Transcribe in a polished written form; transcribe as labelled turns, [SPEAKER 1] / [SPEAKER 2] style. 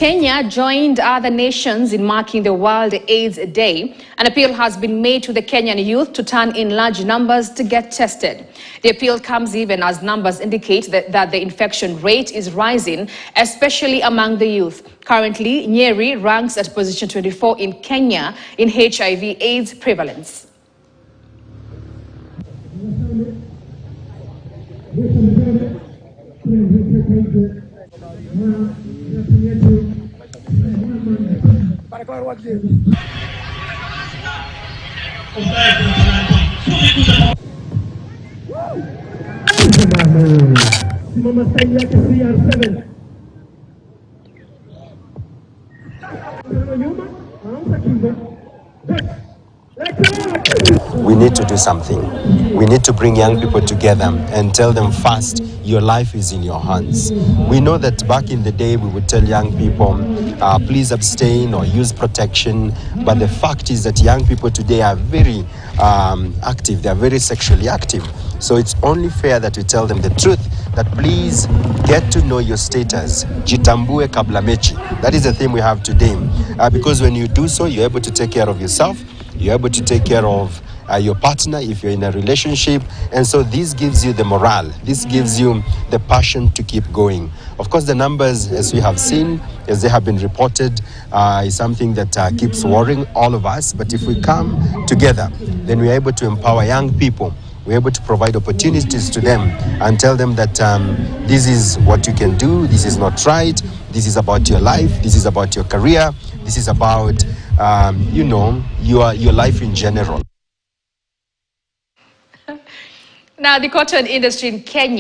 [SPEAKER 1] Kenya joined other nations in marking the World AIDS Day. An appeal has been made to the Kenyan youth to turn in large numbers to get tested. The appeal comes even as numbers indicate that the infection rate is rising, especially among the youth. Currently, Nyeri ranks at position 24 in Kenya in HIV/AIDS prevalence.
[SPEAKER 2] We need to do something. We need to bring young people together and tell them first, your life is in your hands. We know that back in the day we would tell young people, please abstain or use protection. But the fact is that young people today are very active. They are very sexually active. So it's only fair that we tell them the truth, that please get to know your status. Jitambue kabla mechi. That is the theme we have today. Because when you do so, you're able to take care of yourself. You're able to take care of your partner if you're in a relationship. And so this gives you the morale. This gives you the passion to keep going. Of course, the numbers, as we have seen, as they have been reported, is something that keeps worrying all of us. But if we come together, then we're able to empower young people. We're able to provide opportunities to them and tell them that this is what you can do. This is not right. This is about your life. This is about your career. This is about, your life in general.
[SPEAKER 1] Now, the cotton industry in Kenya